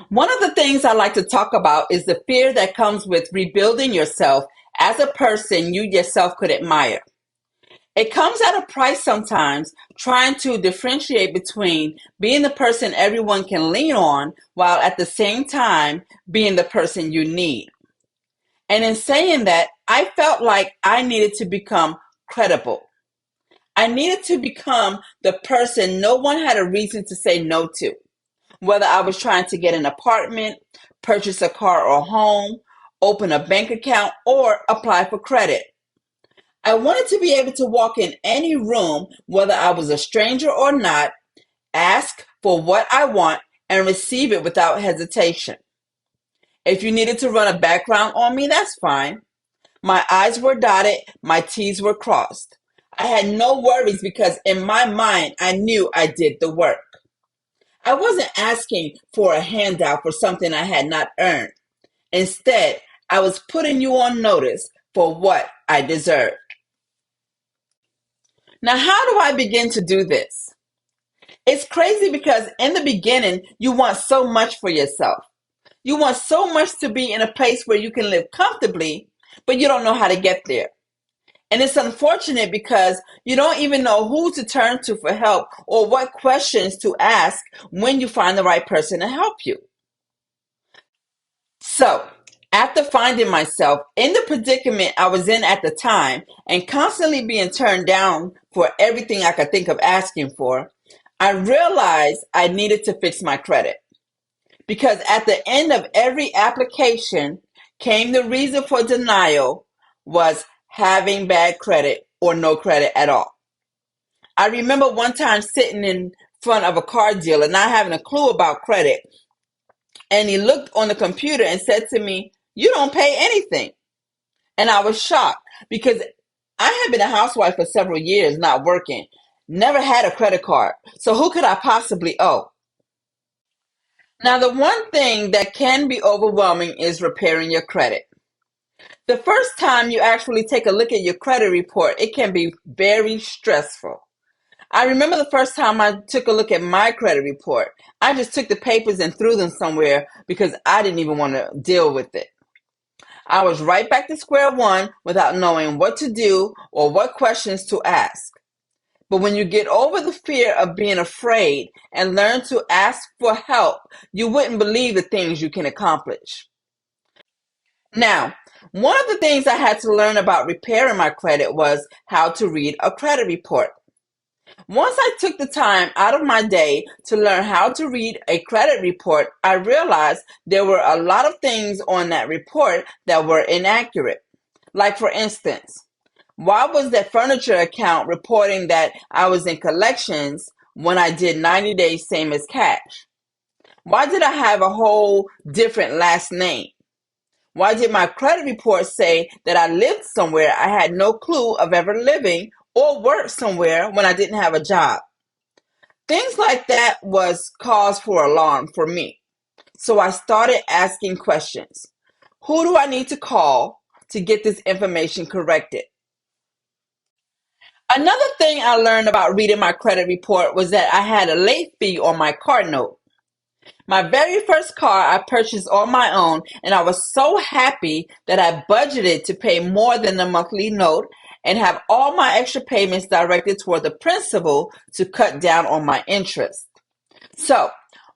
One of the things I like to talk about is the fear that comes with rebuilding yourself as a person you yourself could admire. It comes at a price sometimes, trying to differentiate between being the person everyone can lean on while at the same time being the person you need. And in saying that, I felt like I needed to become credible. I needed to become the person no one had a reason to say no to, whether I was trying to get an apartment, purchase a car or home, open a bank account, or apply for credit. I wanted to be able to walk in any room, whether I was a stranger or not, ask for what I want, and receive it without hesitation. If you needed to run a background on me, that's fine. My I's were dotted, my T's were crossed. I had no worries because in my mind, I knew I did the work. I wasn't asking for a handout for something I had not earned. Instead, I was putting you on notice for what I deserved. Now, how do I begin to do this? It's crazy because in the beginning, you want so much for yourself. You want so much to be in a place where you can live comfortably, but you don't know how to get there. And it's unfortunate because you don't even know who to turn to for help or what questions to ask when you find the right person to help you. So, after finding myself in the predicament I was in at the time and constantly being turned down for everything I could think of asking for, I realized I needed to fix my credit. Because at the end of every application came the reason for denial was having bad credit or no credit at all. I remember one time sitting in front of a car dealer, not having a clue about credit, and he looked on the computer and said to me, "You don't pay anything." And I was shocked because I had been a housewife for several years, not working, never had a credit card. So who could I possibly owe? Now, the one thing that can be overwhelming is repairing your credit. The first time you actually take a look at your credit report, it can be very stressful. I remember the first time I took a look at my credit report. I just took the papers and threw them somewhere because I didn't even want to deal with it. I was right back to square one without knowing what to do or what questions to ask. But when you get over the fear of being afraid and learn to ask for help, you wouldn't believe the things you can accomplish. Now, one of the things I had to learn about repairing my credit was how to read a credit report. Once I took the time out of my day to learn how to read a credit report, I realized there were a lot of things on that report that were inaccurate. Like, for instance, why was that furniture account reporting that I was in collections when I did 90 days same as cash? Why did I have a whole different last name? Why did my credit report say that I lived somewhere I had no clue of ever living or worked somewhere when I didn't have a job? Things like that was cause for alarm for me. So I started asking questions. Who do I need to call to get this information corrected? Another thing I learned about reading my credit report was that I had a late fee on my car note. My very first car I purchased on my own, and I was so happy that I budgeted to pay more than the monthly note and have all my extra payments directed toward the principal to cut down on my interest. So,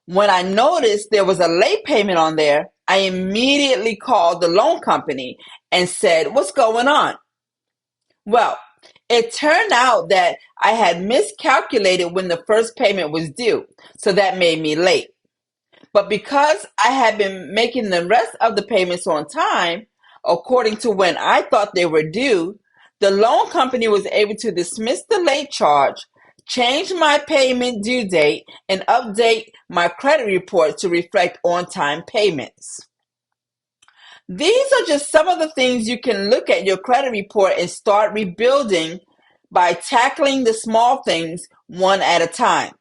when I noticed there was a late payment on there, I immediately called the loan company and said, "What's going on?" Well, it turned out that I had miscalculated when the first payment was due, so that made me late. But because I had been making the rest of the payments on time, according to when I thought they were due, the loan company was able to dismiss the late charge, change my payment due date, and update my credit report to reflect on-time payments. These are just some of the things you can look at your credit report and start rebuilding by tackling the small things one at a time.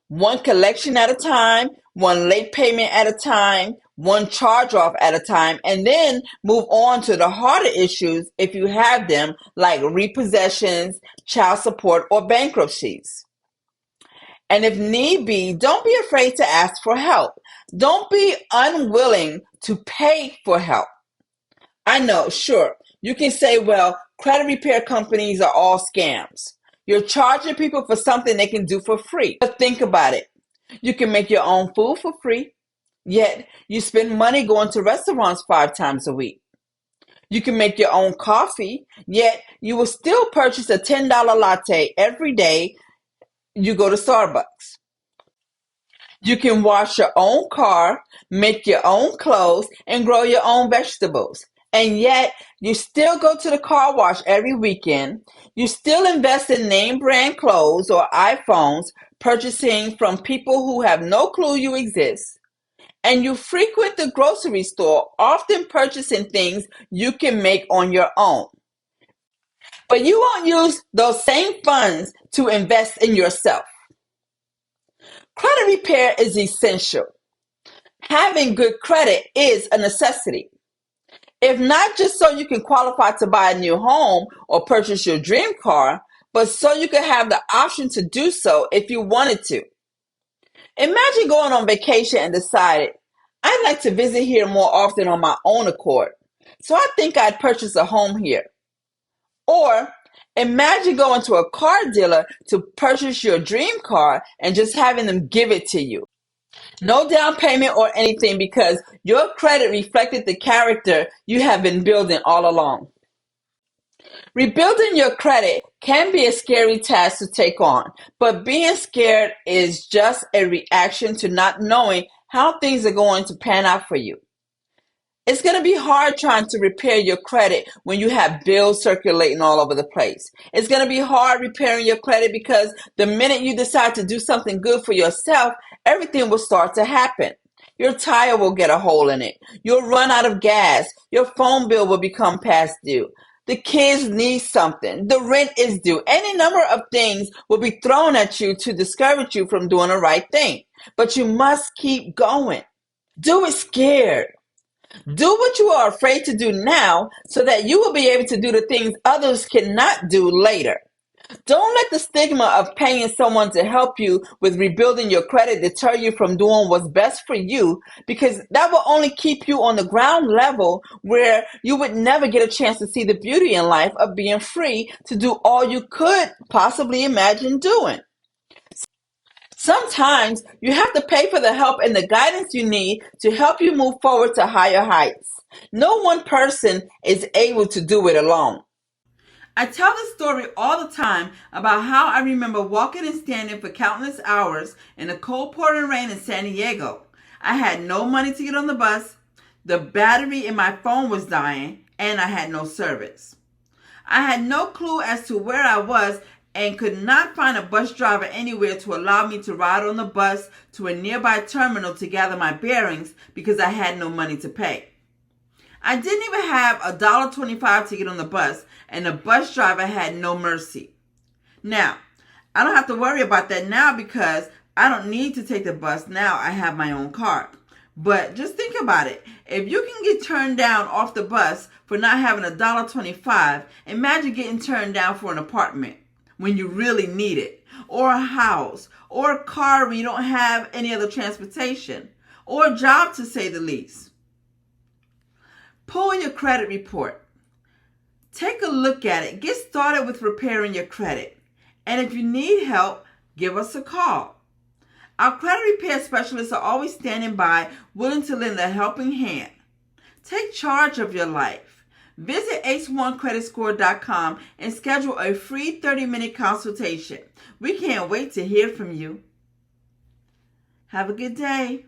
One collection at a time, one late payment at a time, one charge off at a time, and then move on to the harder issues if you have them, like repossessions, child support, or bankruptcies. And if need be, don't be afraid to ask for help. Don't be unwilling to pay for help. I know, sure, you can say, well, credit repair companies are all scams. You're charging people for something they can do for free. But think about it. You can make your own food for free, yet you spend money going to restaurants 5 times a week. You can make your own coffee, yet you will still purchase a $10 latte every day you go to Starbucks. You can wash your own car, make your own clothes, and grow your own vegetables. And yet, you still go to the car wash every weekend. You still invest in name brand clothes or iPhones, purchasing from people who have no clue you exist. And you frequent the grocery store, often purchasing things you can make on your own. But you won't use those same funds to invest in yourself. Credit repair is essential. Having good credit is a necessity. If not just so you can qualify to buy a new home or purchase your dream car, but so you can have the option to do so if you wanted to. Imagine going on vacation and decided, I'd like to visit here more often on my own accord, so I think I'd purchase a home here. Or imagine going to a car dealer to purchase your dream car and just having them give it to you. No down payment or anything because your credit reflected the character you have been building all along. Rebuilding your credit can be a scary task to take on, but being scared is just a reaction to not knowing how things are going to pan out for you. It's going to be hard trying to repair your credit when you have bills circulating all over the place. It's going to be hard repairing your credit because the minute you decide to do something good for yourself, everything will start to happen. Your tire will get a hole in it. You'll run out of gas. Your phone bill will become past due. The kids need something. The rent is due. Any number of things will be thrown at you to discourage you from doing the right thing. But you must keep going. Do it scared. Do what you are afraid to do now so that you will be able to do the things others cannot do later. Don't let the stigma of paying someone to help you with rebuilding your credit deter you from doing what's best for you, because that will only keep you on the ground level where you would never get a chance to see the beauty in life of being free to do all you could possibly imagine doing. Sometimes you have to pay for the help and the guidance you need to help you move forward to higher heights. No one person is able to do it alone. I tell this story all the time about how I remember walking and standing for countless hours in the cold pouring rain in San Diego. I had no money to get on the bus, the battery in my phone was dying, and I had no service. I had no clue as to where I was and could not find a bus driver anywhere to allow me to ride on the bus to a nearby terminal to gather my bearings because I had no money to pay. I didn't even have $1.25 to get on the bus, and the bus driver had no mercy. Now, I don't have to worry about that now because I don't need to take the bus now. I have my own car. But just think about it. If you can get turned down off the bus for not having $1.25, imagine getting turned down for an apartment when you really need it, or a house, or a car when you don't have any other transportation, or a job to say the least. Pull your credit report. Take a look at it. Get started with repairing your credit. And if you need help, give us a call. Our credit repair specialists are always standing by, willing to lend a helping hand. Take charge of your life. Visit ace1creditscore.com and schedule a free 30-minute consultation. We can't wait to hear from you. Have a good day.